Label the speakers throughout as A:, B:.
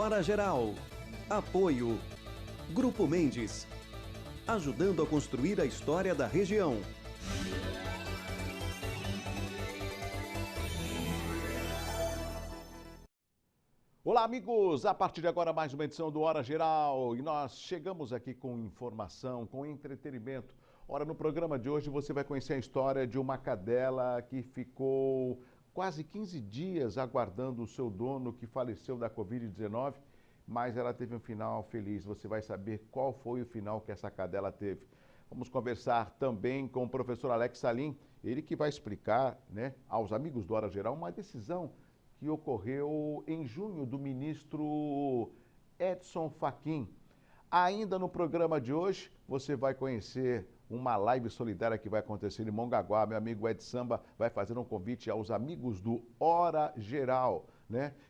A: Hora Geral. Apoio. Grupo Mendes. Ajudando a construir a história da região.
B: Olá, amigos! A partir de agora, mais uma edição do Hora Geral. E nós chegamos aqui com informação, com entretenimento. Ora, no programa de hoje você vai conhecer a história de uma cadela que ficou quase 15 dias aguardando o seu dono que faleceu da Covid-19, mas ela teve um final feliz. Você vai saber qual foi o final que essa cadela teve. Vamos conversar também com o professor Alex Salim, ele que vai explicar, aos amigos do Hora Geral uma decisão que ocorreu em junho do ministro Edson Fachin. Ainda no programa de hoje, você vai conhecer uma live solidária que vai acontecer em Mongaguá. Meu amigo Ed Samba vai fazer um convite aos amigos do Hora Geral,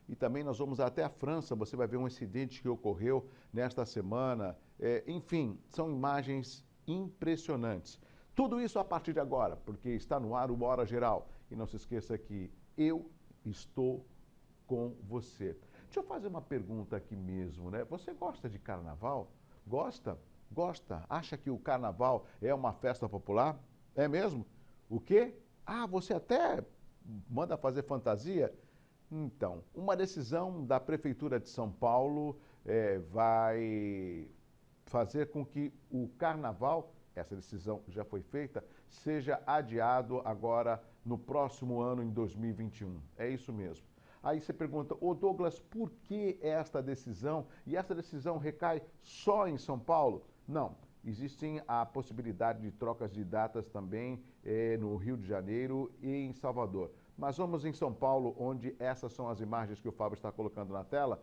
B: E também nós vamos até a França, você vai ver um incidente que ocorreu nesta semana. Enfim, são imagens impressionantes. Tudo isso a partir de agora, porque está no ar o Hora Geral. E não se esqueça que eu estou com você. Deixa eu fazer uma pergunta aqui mesmo, Você gosta de carnaval? Gosta? Gosta? Acha que o carnaval é uma festa popular? É mesmo? O quê? Ah, você até manda fazer fantasia? Então, uma decisão da Prefeitura de São Paulo vai fazer com que o carnaval, essa decisão já foi feita, seja adiado agora no próximo ano, em 2021. É isso mesmo. Aí você pergunta, Douglas, por que esta decisão? E essa decisão recai só em São Paulo? Não, existem a possibilidade de trocas de datas também no Rio de Janeiro e em Salvador. Mas vamos em São Paulo, onde essas são as imagens que o Fábio está colocando na tela,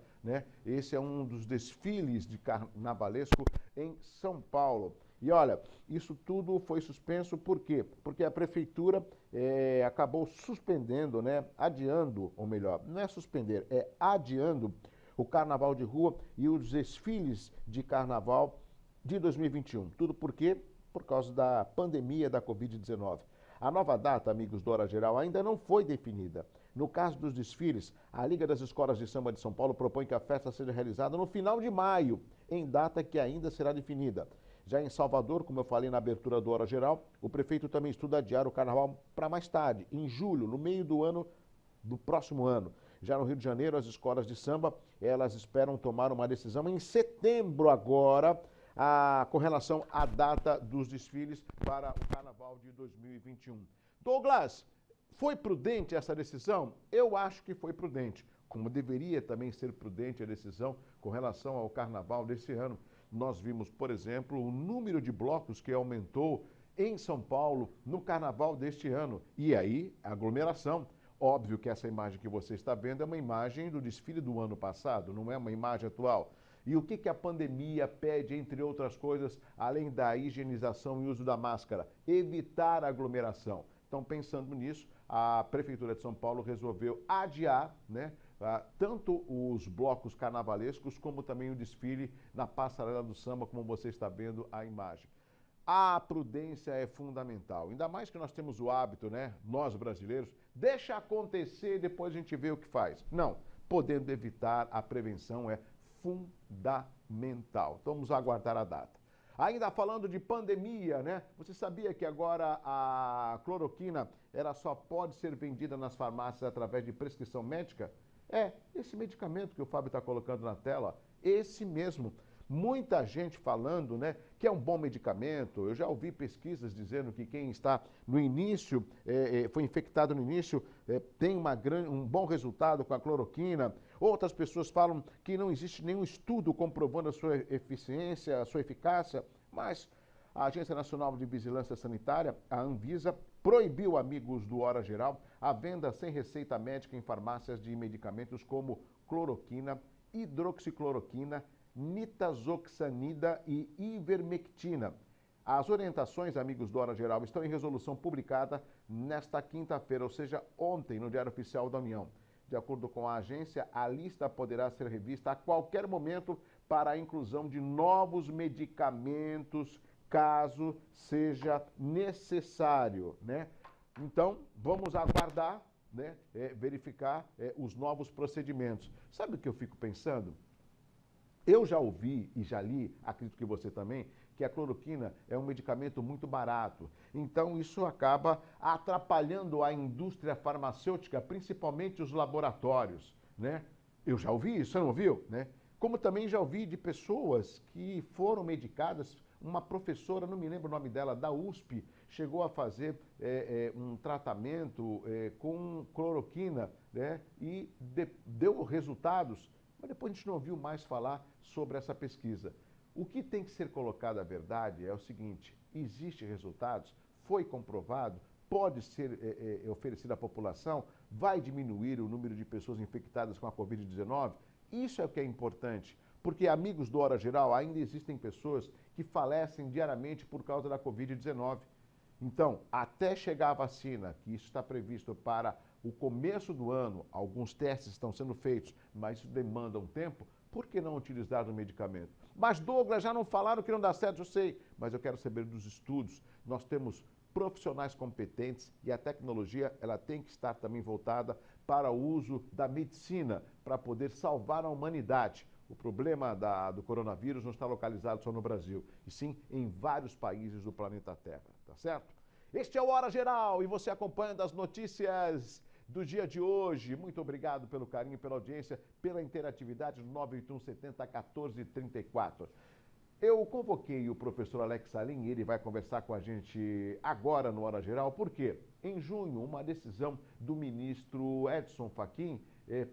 B: Esse é um dos desfiles de carnavalesco em São Paulo. E olha, isso tudo foi suspenso por quê? Porque a prefeitura acabou suspendendo, adiando, ou melhor, não é suspender, é adiando o carnaval de rua e os desfiles de carnaval de 2021. Tudo por quê? Por causa da pandemia da Covid-19. A nova data, amigos do Hora Geral, ainda não foi definida. No caso dos desfiles, a Liga das Escolas de Samba de São Paulo propõe que a festa seja realizada no final de maio, em data que ainda será definida. Já em Salvador, como eu falei na abertura do Hora Geral, o prefeito também estuda adiar o carnaval para mais tarde, em julho, no meio do ano do próximo ano. Já no Rio de Janeiro, as escolas de samba, elas esperam tomar uma decisão em setembro agora, com relação à data dos desfiles para o carnaval de 2021. Douglas, foi prudente essa decisão? Eu acho que foi prudente, como deveria também ser prudente a decisão com relação ao carnaval desse ano. Nós vimos, por exemplo, o número de blocos que aumentou em São Paulo no carnaval deste ano. E aí, aglomeração. Óbvio que essa imagem que você está vendo é uma imagem do desfile do ano passado, não é uma imagem atual. E o que a pandemia pede, entre outras coisas, além da higienização e uso da máscara? Evitar a aglomeração. Então, pensando nisso, a Prefeitura de São Paulo resolveu adiar, tanto os blocos carnavalescos como também o desfile na passarela do samba, como você está vendo a imagem. A prudência é fundamental, ainda mais que nós temos o hábito, nós brasileiros, deixa acontecer e depois a gente vê o que faz. Não, podendo evitar, a prevenção é fundamental. Então, vamos aguardar a data. Ainda falando de pandemia, Você sabia que agora a cloroquina ela só pode ser vendida nas farmácias através de prescrição médica? Esse medicamento que o Fábio está colocando na tela, esse mesmo. Muita gente falando, que é um bom medicamento. Eu já ouvi pesquisas dizendo que quem está no início, foi infectado no início, tem um bom resultado com a cloroquina. Outras pessoas falam que não existe nenhum estudo comprovando a sua eficiência, a sua eficácia, mas a Agência Nacional de Vigilância Sanitária, a Anvisa, proibiu, amigos do Hora Geral, a venda sem receita médica em farmácias de medicamentos como cloroquina, hidroxicloroquina, nitazoxanida e ivermectina. As orientações, amigos do Hora Geral, estão em resolução publicada nesta quinta-feira, ou seja, ontem, no Diário Oficial da União. De acordo com a agência, a lista poderá ser revista a qualquer momento para a inclusão de novos medicamentos, caso seja necessário, Então, vamos aguardar, verificar os novos procedimentos. Sabe o que eu fico pensando? Eu já ouvi e já li, acredito que você também, que a cloroquina é um medicamento muito barato. Então, isso acaba atrapalhando a indústria farmacêutica, principalmente os laboratórios, né? Eu já ouvi isso, você não ouviu, né? Como também já ouvi de pessoas que foram medicadas, uma professora, não me lembro o nome dela, da USP, chegou a fazer um tratamento com cloroquina, né? E deu resultados, mas depois a gente não ouviu mais falar sobre essa pesquisa. O que tem que ser colocado a verdade é o seguinte: existem resultados, foi comprovado, pode ser oferecido à população, vai diminuir o número de pessoas infectadas com a Covid-19? Isso é o que é importante, porque, amigos do Hora Geral, ainda existem pessoas que falecem diariamente por causa da Covid-19. Então, até chegar a vacina, que isso está previsto para o começo do ano, alguns testes estão sendo feitos, mas isso demanda um tempo, por que não utilizar o medicamento? Mas, Douglas, já não falaram que não dá certo, eu sei, mas eu quero saber dos estudos. Nós temos profissionais competentes e a tecnologia ela tem que estar também voltada para o uso da medicina, para poder salvar a humanidade. O problema do coronavírus não está localizado só no Brasil, e sim em vários países do planeta Terra, tá certo? Este é o Hora Geral e você acompanhando as notícias do dia de hoje. Muito obrigado pelo carinho, pela audiência, pela interatividade no 981 70 14 34. Eu convoquei o professor Alex Salim e ele vai conversar com a gente agora no Hora Geral, porque em junho uma decisão do ministro Edson Fachin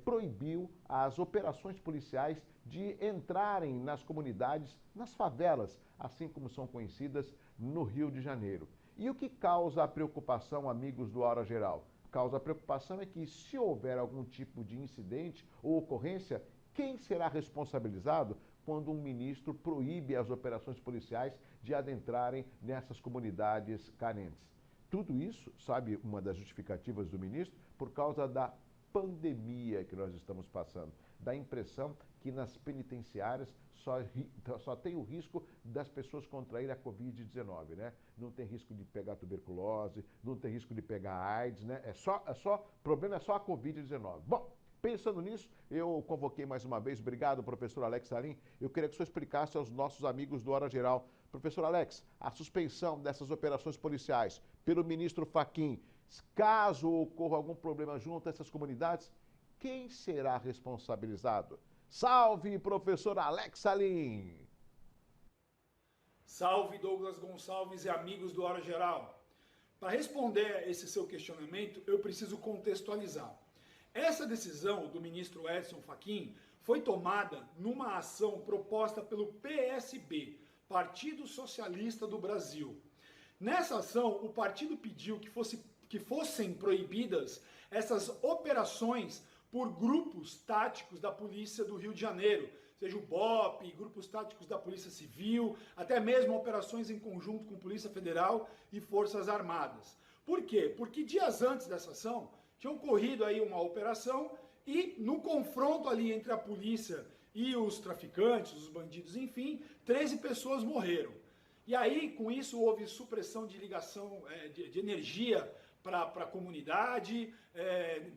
B: proibiu as operações policiais de entrarem nas comunidades, nas favelas, assim como são conhecidas no Rio de Janeiro. E o que causa preocupação, amigos do Hora Geral? Causa preocupação é que se houver algum tipo de incidente ou ocorrência, quem será responsabilizado quando um ministro proíbe as operações policiais de adentrarem nessas comunidades carentes? Tudo isso, sabe, uma das justificativas do ministro, por causa da pandemia que nós estamos passando. Dá a impressão que nas penitenciárias só tem o risco das pessoas contraírem a Covid-19, né? Não tem risco de pegar tuberculose, não tem risco de pegar AIDS, né? O problema é só a Covid-19. Bom, pensando nisso, eu convoquei mais uma vez, obrigado, professor Alex Salim. Eu queria que o senhor explicasse aos nossos amigos do Hora Geral. Professor Alex, a suspensão dessas operações policiais pelo ministro Fachin, caso ocorra algum problema junto a essas comunidades, quem será responsabilizado? Salve, professor Alex Salim!
C: Salve, Douglas Gonçalves e amigos do Hora Geral. Para responder a esse seu questionamento, eu preciso contextualizar. Essa decisão do ministro Edson Fachin foi tomada numa ação proposta pelo PSB, Partido Socialista do Brasil. Nessa ação, o partido pediu que fossem proibidas essas operações por grupos táticos da Polícia do Rio de Janeiro, seja o BOP, grupos táticos da Polícia Civil, até mesmo operações em conjunto com Polícia Federal e Forças Armadas. Por quê? Porque dias antes dessa ação, tinha ocorrido aí uma operação e no confronto ali entre a polícia e os traficantes, os bandidos, enfim, 13 pessoas morreram. E aí, com isso, houve supressão de ligação de energia para a comunidade,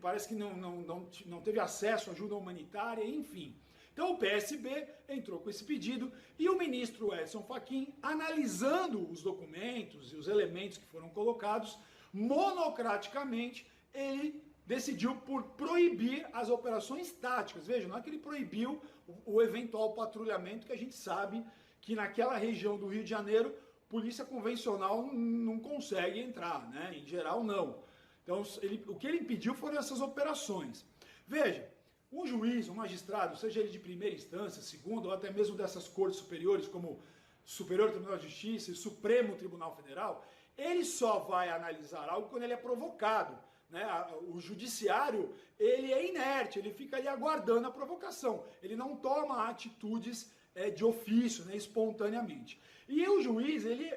C: parece que não teve acesso à ajuda humanitária, enfim. Então o PSB entrou com esse pedido e o ministro Edson Fachin, analisando os documentos e os elementos que foram colocados, monocraticamente, ele decidiu por proibir as operações táticas. Veja, não é que ele proibiu o eventual patrulhamento, que a gente sabe que naquela região do Rio de Janeiro, polícia convencional não consegue entrar, né? Em geral, não. Então, o que ele impediu foram essas operações. Veja, um juiz, um magistrado, seja ele de primeira instância, segunda ou até mesmo dessas cortes superiores, como Superior Tribunal de Justiça e Supremo Tribunal Federal, ele só vai analisar algo quando ele é provocado, né? O judiciário, ele é inerte, ele fica ali aguardando a provocação, ele não toma atitudes de ofício, né, espontaneamente. E o juiz, ele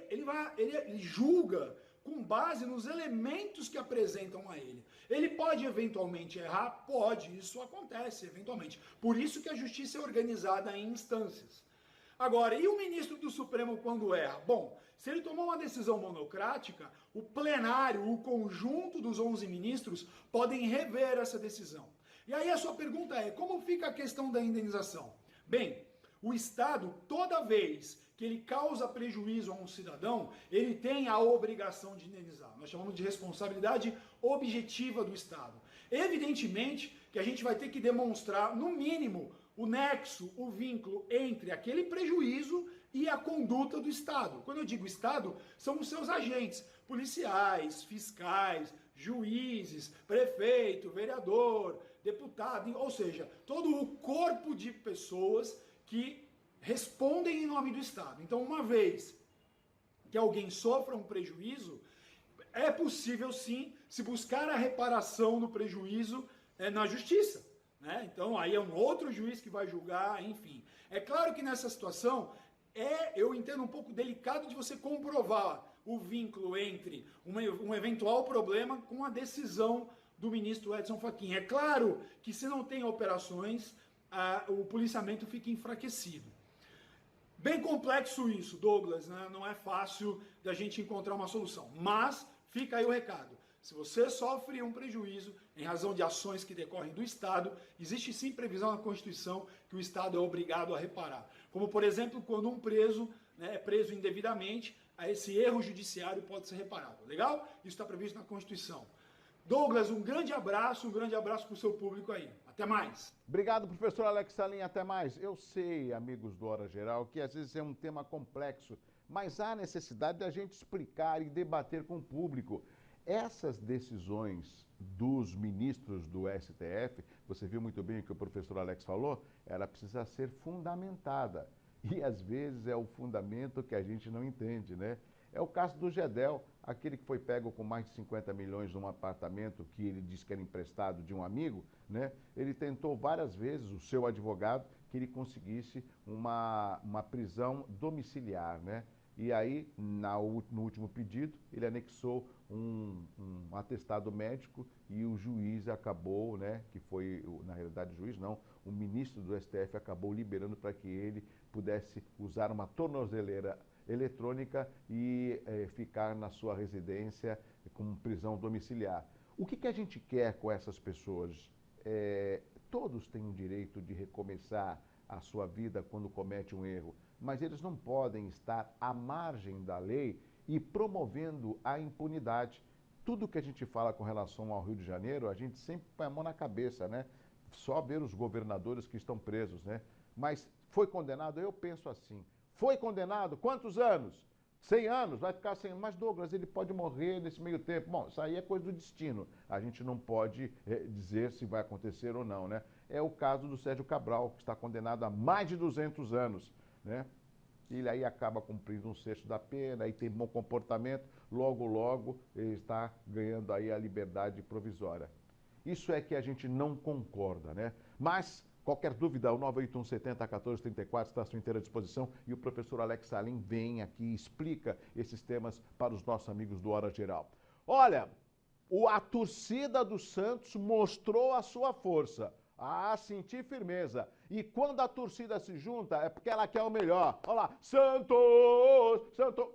C: julga com base nos elementos que apresentam a ele. Ele pode eventualmente errar? Pode, isso acontece eventualmente. Por isso que a justiça é organizada em instâncias. Agora, e o ministro do Supremo quando erra? Bom, se ele tomou uma decisão monocrática, o plenário, o conjunto dos 11 ministros podem rever essa decisão. E aí a sua pergunta é, como fica a questão da indenização? Bem, O Estado, toda vez que ele causa prejuízo a um cidadão, ele tem a obrigação de indenizar. Nós chamamos de responsabilidade objetiva do Estado. Evidentemente que a gente vai ter que demonstrar, no mínimo, o nexo, o vínculo entre aquele prejuízo e a conduta do Estado. Quando eu digo Estado, são os seus agentes, policiais, fiscais, juízes, prefeito, vereador, deputado, ou seja, todo o corpo de pessoas que respondem em nome do Estado. Então, uma vez que alguém sofra um prejuízo, é possível sim se buscar a reparação do prejuízo na justiça, né? Então, aí é um outro juiz que vai julgar, enfim. É claro que nessa situação, eu entendo um pouco delicado de você comprovar o vínculo entre um eventual problema com a decisão do ministro Edson Fachin. É claro que se não tem operações, o policiamento fica enfraquecido. Bem complexo isso, Douglas, né? Não é fácil da gente encontrar uma solução. Mas fica aí o recado. Se você sofre um prejuízo em razão de ações que decorrem do Estado, existe sim previsão na Constituição que o Estado é obrigado a reparar. Como, por exemplo, quando um preso, né, é preso indevidamente, esse erro judiciário pode ser reparado. Legal? Isso está previsto na Constituição. Douglas, um grande abraço para o seu público aí. Até mais.
B: Obrigado, professor Alex Salim, até mais. Eu sei, amigos do Hora Geral, que às vezes é um tema complexo, mas há necessidade de a gente explicar e debater com o público. Essas decisões dos ministros do STF, você viu muito bem o que o professor Alex falou, ela precisa ser fundamentada. E às vezes é o fundamento que a gente não entende, né? É o caso do Gedel, aquele que foi pego com mais de 50 milhões num apartamento que ele disse que era emprestado de um amigo, né? Ele tentou várias vezes, o seu advogado, que ele conseguisse uma prisão domiciliar, né? E aí, no último pedido, ele anexou um atestado médico e o juiz acabou, né? Que foi, na realidade, o juiz não, o ministro do STF acabou liberando para que ele pudesse usar uma tornozeleira eletrônica e ficar na sua residência com prisão domiciliar. O que a gente quer com essas pessoas? Todos têm o direito de recomeçar a sua vida quando comete um erro, mas eles não podem estar à margem da lei e promovendo a impunidade. Tudo que a gente fala com relação ao Rio de Janeiro, a gente sempre põe a mão na cabeça, né? Só ver os governadores que estão presos, né? Mas foi condenado? Eu penso assim. Foi condenado? Quantos anos? 100 anos? Vai ficar 100 anos. Mas, Douglas, ele pode morrer nesse meio tempo. Bom, isso aí é coisa do destino. A gente não pode dizer se vai acontecer ou não, né? É o caso do Sérgio Cabral, que está condenado a mais de 200 anos, né? Ele aí acaba cumprindo um sexto da pena, aí tem bom comportamento, logo ele está ganhando aí a liberdade provisória. Isso é que a gente não concorda, né? Mas qualquer dúvida, o 98170-1434 está à sua inteira disposição e o professor Alex Salim vem aqui e explica esses temas para os nossos amigos do Hora Geral. Olha, a torcida do Santos mostrou a sua força. Sentir firmeza. E quando a torcida se junta, é porque ela quer o melhor. Olha lá, Santos!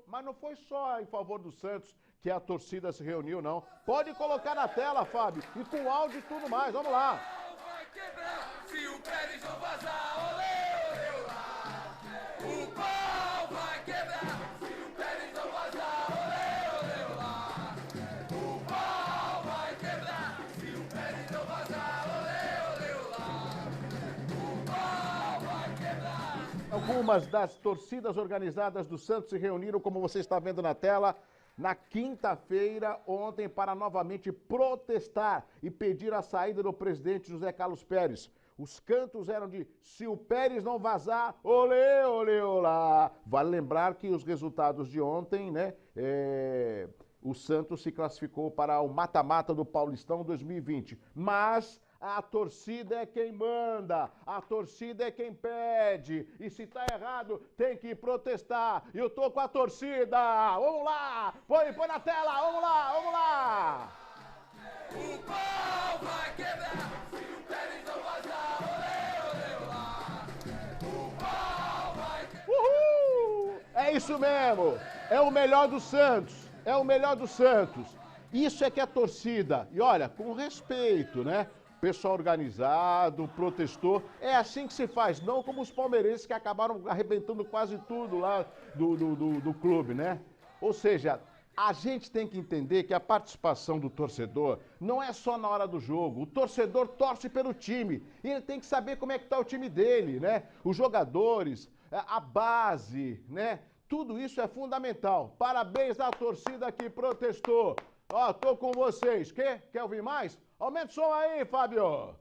B: Mas não foi só em favor do Santos que a torcida se reuniu, não. Pode colocar na tela, Fábio, e com áudio e tudo mais. Vamos lá.
D: Vai quebrar, se o Pérez não vazar, olê, olê, olá. O pau vai quebrar, se o Pérez não vazar, olê, olê, olá. O pau vai quebrar, se o Pérez não vazar, olê, olê, olá. O pau vai quebrar.
B: Algumas das torcidas organizadas do Santos se reuniram, como você está vendo na tela, na quinta-feira, ontem, para novamente protestar e pedir a saída do presidente José Carlos Pérez. Os cantos eram de, se o Pérez não vazar, olê, olê, olá. Vale lembrar que os resultados de ontem, né, o Santos se classificou para o mata-mata do Paulistão 2020. Mas a torcida é quem manda, a torcida é quem pede. E se tá errado, tem que protestar. E eu tô com a torcida. Vamos lá! Põe na tela, vamos lá!
D: O pau vai quebrar, se o Pérez não vazar, olê, olê, olá. O pau vai quebrar.
B: Uhul! É isso mesmo! É o melhor do Santos! É o melhor do Santos! Isso é que é torcida. E olha, com respeito, né? pessoal organizado, protestou. É assim que se faz, não como os palmeirenses que acabaram arrebentando quase tudo lá do clube, né? Ou seja, a gente tem que entender que a participação do torcedor não é só na hora do jogo. O torcedor torce pelo time e ele tem que saber como é que está o time dele, né? Os jogadores, a base, né? Tudo isso é fundamental. Parabéns à torcida que protestou. Ó, tô com vocês. Quer ouvir mais? Aumenta o som aí, Fábio.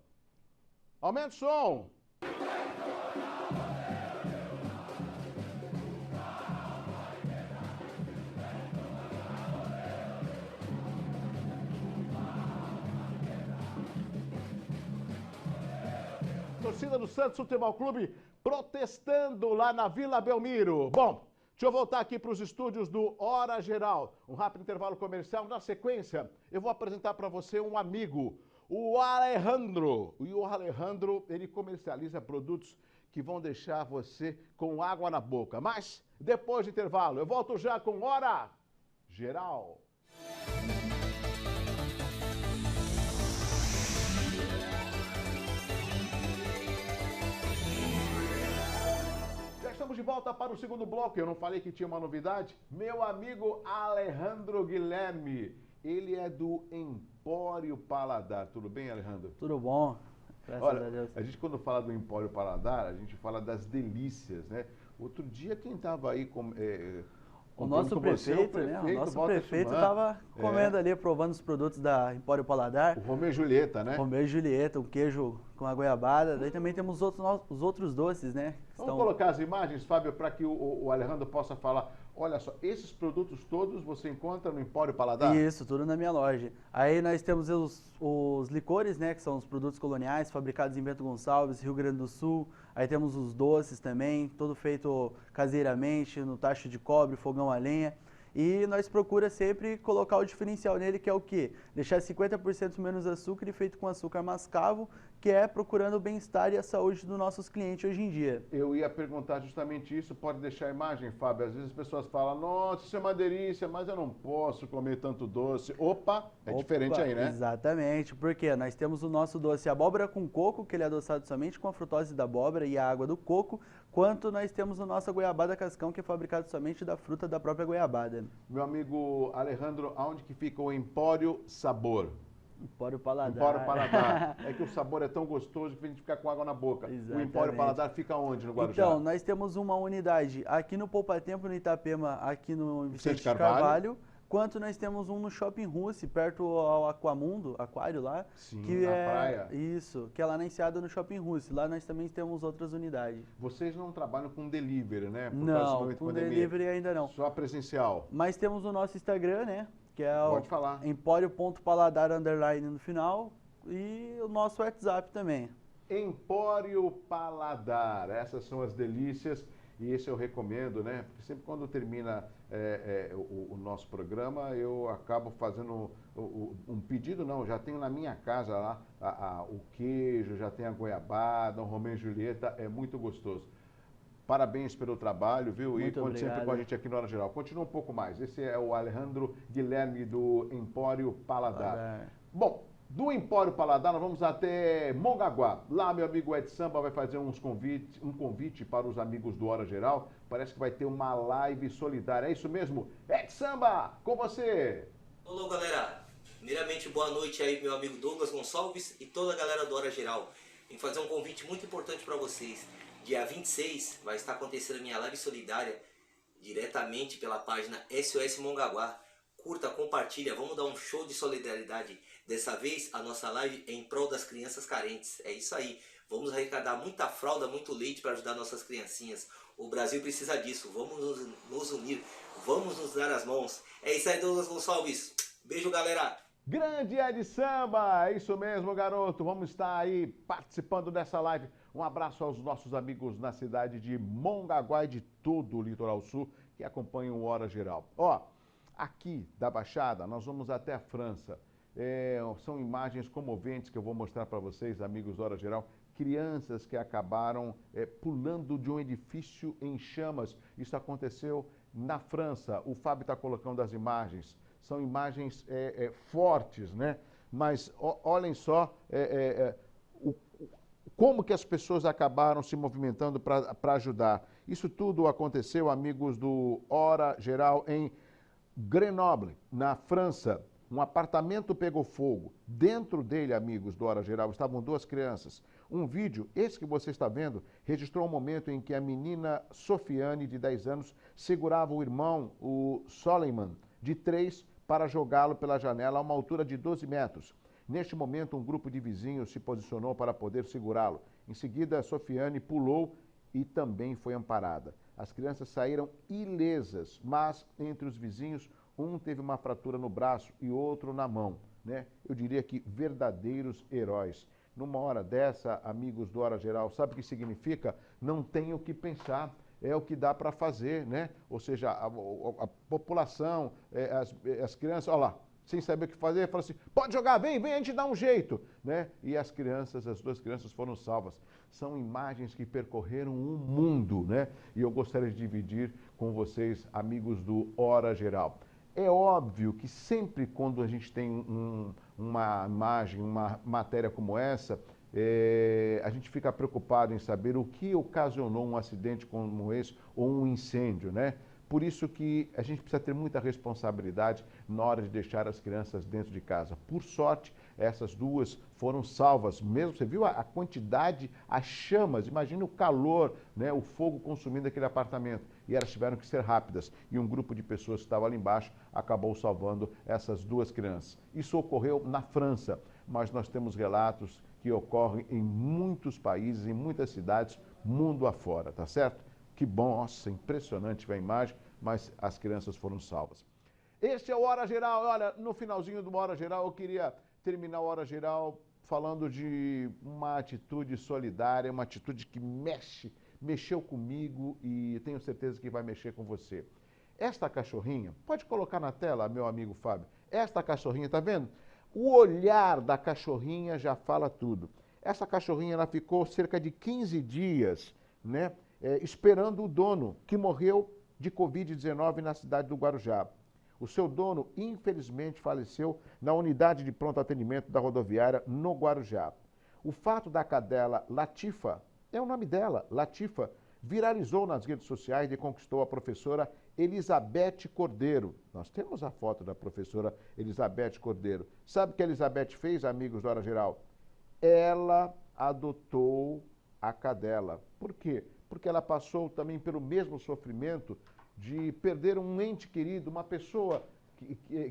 B: Aumenta o som. Torcida do Santos Futebol Clube protestando lá na Vila Belmiro. Bom, deixa eu voltar aqui para os estúdios do Hora Geral. Um rápido intervalo comercial. Na sequência, eu vou apresentar para você um amigo, o Alejandro. E o Alejandro, ele comercializa produtos que vão deixar você com água na boca. Mas, depois do intervalo, eu volto já com Hora Geral. Estamos de volta para o segundo bloco. Eu não falei que tinha uma novidade? Meu amigo Alejandro Guilherme, ele é do Empório Paladar. Tudo bem, Alejandro?
E: Tudo bom, graças a Deus.
B: A gente quando fala do Empório Paladar, a gente fala das delícias, né? Outro dia quem estava aí
E: o nosso prefeito, né? O nosso prefeito estava comendo ali, provando os produtos da Empório Paladar.
B: O Romeu e Julieta, né?
E: Romeu e Julieta, um queijo com a goiabada. Daí também temos os outros doces, né?
B: Vamos colocar as imagens, Fábio, para que o Alejandro possa falar. Olha só, esses produtos todos você encontra no Empório Paladar?
E: Isso, tudo na minha loja. Aí nós temos os licores, né? Que são os produtos coloniais, fabricados em Bento Gonçalves, Rio Grande do Sul. Aí temos os doces também, tudo feito caseiramente, no tacho de cobre, fogão a lenha. E nós procuramos sempre colocar o diferencial nele, que é o quê? Deixar 50% menos açúcar e feito com açúcar mascavo, que é procurando o bem-estar e a saúde dos nossos clientes hoje em dia.
B: Eu ia perguntar justamente isso, pode deixar a imagem, Fábio? Às vezes as pessoas falam, nossa, isso é uma delícia, mas eu não posso comer tanto doce. Opa, diferente aí, né?
E: Exatamente, porque nós temos o nosso doce abóbora com coco, que ele é adoçado somente com a frutose da abóbora e a água do coco, quanto nós temos a nossa goiabada cascão, que é fabricado somente da fruta da própria goiabada.
B: Meu amigo Alejandro, aonde que fica o Empório Sabor?
E: Empório Paladar.
B: Empório Paladar. É que o sabor é tão gostoso que a gente fica com água na boca.
E: Exatamente.
B: O Empório Paladar fica onde no Guarujá?
E: Então, nós temos uma unidade aqui no Poupa Tempo, no Itapema, aqui no Vicente Carvalho. Quanto nós temos um no Shopping Russe, perto ao Aquamundo, aquário lá.
B: Sim,
E: que
B: na
E: é
B: praia.
E: Isso, que é lá na Enseada no Shopping Russe. Lá nós também temos outras unidades.
B: Vocês não trabalham com delivery, né?
E: Não, com delivery ainda não.
B: Só presencial.
E: Mas temos o nosso Instagram, né? Que é
B: Pode falar.
E: Empório.paladar _ no final. E o nosso WhatsApp também.
B: Empório Paladar. Essas são as delícias. E esse eu recomendo, né? Porque sempre quando termina o nosso programa, eu acabo fazendo um pedido, não, já tenho na minha casa lá o queijo, já tem a goiabada, o Romeu e Julieta, é muito gostoso. Parabéns pelo trabalho, viu?
E: Muito
B: e conte
E: obrigado.
B: sempre com a gente aqui no Hora Geral. Continua um pouco mais. Esse é o Alejandro Guilherme do Empório Paladar. Bom, do Empório Paladar, nós vamos até Mongaguá. Lá, meu amigo Ed Samba vai fazer um convite para os amigos do Hora Geral. Parece que vai ter uma live solidária. É isso mesmo? Ed Samba, com você!
F: Olá, galera. Primeiramente, boa noite aí, meu amigo Douglas Gonçalves e toda a galera do Hora Geral. Vim fazer um convite muito importante para vocês. Dia 26 vai estar acontecendo a minha live solidária diretamente pela página SOS Mongaguá. Curta, compartilha, vamos dar um show de solidariedade. Dessa vez a nossa live é em prol das crianças carentes. É isso aí. Vamos arrecadar muita fralda, muito leite para ajudar nossas criancinhas. O Brasil precisa disso. Vamos nos unir. Vamos nos dar as mãos. É isso aí, Douglas Gonçalves. Beijo, galera.
B: Grande Ed Samba, é isso mesmo, garoto. Vamos estar aí participando dessa live. Um abraço aos nossos amigos na cidade de Mongaguá e de todo o Litoral Sul que acompanham o Hora Geral. Ó, aqui da Baixada, nós vamos até a França. São imagens comoventes que eu vou mostrar para vocês, amigos do Hora Geral. Crianças que acabaram pulando de um edifício em chamas. Isso aconteceu na França. O Fábio está colocando as imagens. São imagens fortes, né? mas olhem só como que as pessoas acabaram se movimentando para ajudar. Isso tudo aconteceu, amigos do Hora Geral, em Grenoble, na França. Um apartamento pegou fogo. Dentro dele, amigos do Hora Geral, estavam 2 crianças. Um vídeo, esse que você está vendo, registrou um momento em que a menina Sofiane, de 10 anos, segurava o irmão, o Soleiman, de 3, para jogá-lo pela janela a uma altura de 12 metros. Neste momento, um grupo de vizinhos se posicionou para poder segurá-lo. Em seguida, Sofiane pulou e também foi amparada. As crianças saíram ilesas, mas entre os vizinhos, um teve uma fratura no braço e outro na mão, né? Eu diria que verdadeiros heróis. Numa hora dessa, amigos do Hora Geral, sabe o que significa? Não tem o que pensar, é o que dá para fazer, né? Ou seja, a população, as crianças, olha lá, sem saber o que fazer, fala assim, pode jogar, vem, a gente dá um jeito, né? E as crianças, as 2 crianças foram salvas. São imagens que percorreram um mundo, né? E eu gostaria de dividir com vocês, amigos do Hora Geral. É óbvio que sempre quando a gente tem uma imagem, uma matéria como essa, a gente fica preocupado em saber o que ocasionou um acidente como esse ou um incêndio, né? Por isso que a gente precisa ter muita responsabilidade na hora de deixar as crianças dentro de casa. Por sorte, essas 2 foram salvas. Mesmo, você viu a quantidade, as chamas, imagina o calor, né, o fogo consumindo aquele apartamento. E elas tiveram que ser rápidas. E um grupo de pessoas que estava ali embaixo acabou salvando essas 2 crianças. Isso ocorreu na França, mas nós temos relatos que ocorrem em muitos países, em muitas cidades, mundo afora, tá certo? Que bom, nossa, impressionante a imagem, mas as crianças foram salvas. Este é o Hora Geral. Olha, no finalzinho do Hora Geral, eu queria terminar o Hora Geral falando de uma atitude solidária, uma atitude que mexeu comigo e tenho certeza que vai mexer com você. Esta cachorrinha, pode colocar na tela, meu amigo Fábio, esta cachorrinha, tá vendo? O olhar da cachorrinha já fala tudo. Essa cachorrinha, ela ficou cerca de 15 dias, né? Esperando o dono, que morreu de Covid-19 na cidade do Guarujá. O seu dono, infelizmente, faleceu na unidade de pronto atendimento da rodoviária no Guarujá. O fato da cadela Latifa, é o nome dela, Latifa, viralizou nas redes sociais e conquistou a professora Elizabeth Cordeiro. Nós temos a foto da professora Elizabeth Cordeiro. Sabe o que a Elizabeth fez, amigos da Hora Geral? Ela adotou a cadela. Por quê? Porque ela passou também pelo mesmo sofrimento de perder um ente querido, uma pessoa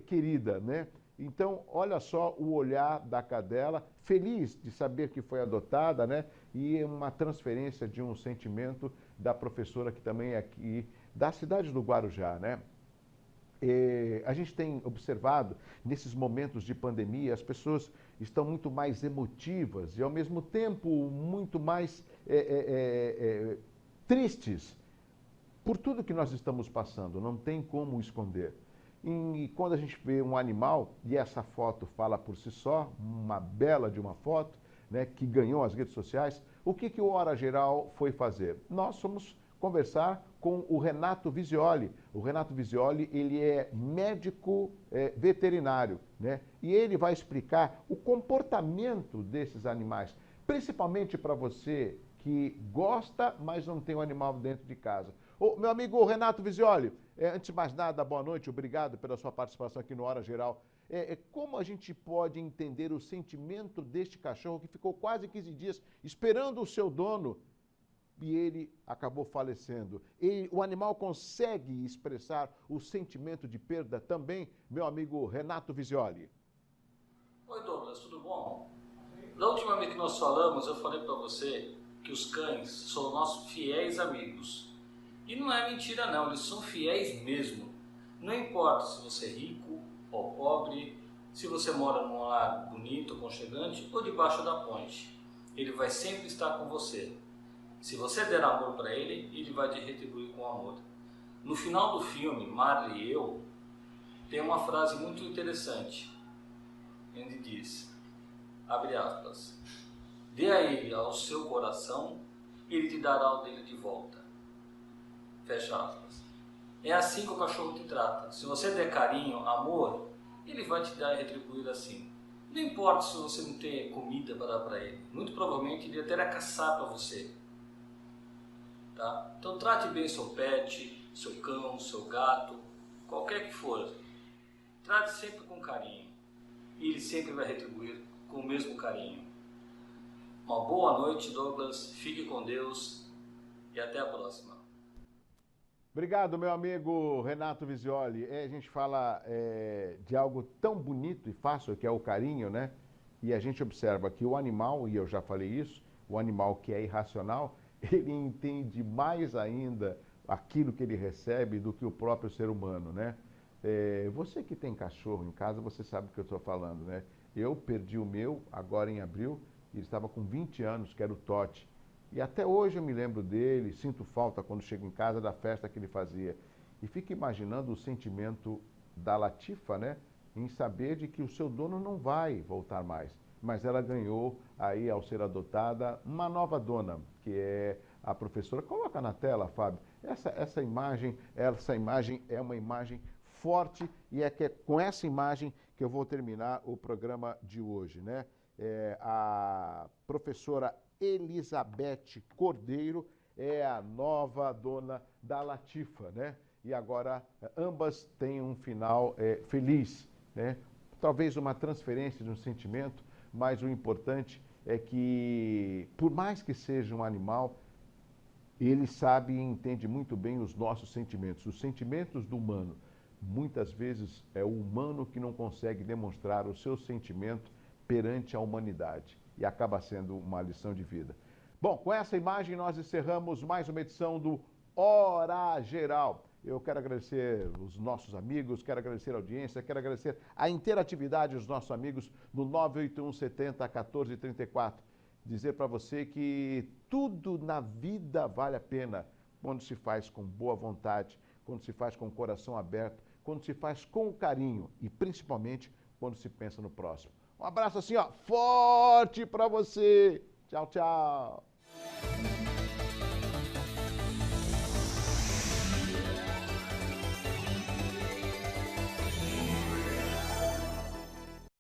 B: querida, né? Então, olha só o olhar da cadela, feliz de saber que foi adotada, né? E uma transferência de um sentimento da professora que também é aqui, da cidade do Guarujá, né? A gente tem observado, nesses momentos de pandemia, as pessoas estão muito mais emotivas e, ao mesmo tempo, muito mais tristes por tudo que nós estamos passando, não tem como esconder. E quando a gente vê um animal, e essa foto fala por si só, uma bela de uma foto, né, que ganhou as redes sociais, o que o Hora Geral foi fazer? Nós fomos conversar com o Renato Visioli. O Renato Visioli, ele é médico veterinário, né? E ele vai explicar o comportamento desses animais, principalmente para você que gosta, mas não tem um animal dentro de casa. Ô, meu amigo Renato Visioli, antes de mais nada, boa noite, obrigado pela sua participação aqui no Hora Geral. Como a gente pode entender o sentimento deste cachorro que ficou quase 15 dias esperando o seu dono e ele acabou falecendo? E o animal consegue expressar o sentimento de perda também, meu amigo Renato Visioli?
G: Oi, Douglas, tudo bom? Da última vez que nós falamos, eu falei para você que os cães são nossos fiéis amigos. E não é mentira não, eles são fiéis mesmo. Não importa se você é rico ou pobre, se você mora num lar bonito, aconchegante ou debaixo da ponte. Ele vai sempre estar com você. Se você der amor para ele, ele vai te retribuir com amor. No final do filme, Marley e eu, tem uma frase muito interessante. Ele diz, abre aspas, dê a ele ao seu coração, ele te dará o dele de volta. Fecha aspas. É assim que o cachorro te trata. Se você der carinho, amor, ele vai te dar e retribuir assim. Não importa se você não tem comida para dar para ele, muito provavelmente ele ia até caçar para você. Tá? Então trate bem seu pet, seu cão, seu gato, qualquer que for. Trate sempre com carinho e ele sempre vai retribuir com o mesmo carinho. Uma boa noite, Douglas, fique com Deus e até a próxima.
B: Obrigado, meu amigo Renato Visioli. A gente fala de algo tão bonito e fácil que é o carinho, né? E a gente observa que o animal, e eu já falei isso, o animal que é irracional, ele entende mais ainda aquilo que ele recebe do que o próprio ser humano, né? Você que tem cachorro em casa, você sabe do que eu estou falando, né? Eu perdi o meu agora em abril, ele estava com 20 anos, que era o Totti. E até hoje eu me lembro dele, sinto falta quando chego em casa da festa que ele fazia. E fico imaginando o sentimento da Latifa, né? Em saber de que o seu dono não vai voltar mais. Mas ela ganhou aí, ao ser adotada, uma nova dona, que é a professora. Coloca na tela, Fábio. Essa imagem é uma imagem forte e é com essa imagem que eu vou terminar o programa de hoje, né? A professora Elizabeth Cordeiro é a nova dona da Latifa, né? E agora ambas têm um final feliz, né? Talvez uma transferência de um sentimento, mas o importante é que, por mais que seja um animal, ele sabe e entende muito bem os nossos sentimentos, os sentimentos do humano. Muitas vezes é o humano que não consegue demonstrar o seu sentimento perante a humanidade. E acaba sendo uma lição de vida. Bom, com essa imagem nós encerramos mais uma edição do Hora Geral. Eu quero agradecer os nossos amigos, quero agradecer a audiência, quero agradecer a interatividade dos nossos amigos no 981 70 14 34. Dizer para você que tudo na vida vale a pena quando se faz com boa vontade, quando se faz com o coração aberto, quando se faz com carinho e principalmente quando se pensa no próximo. Um abraço assim, ó, forte para você. Tchau, tchau.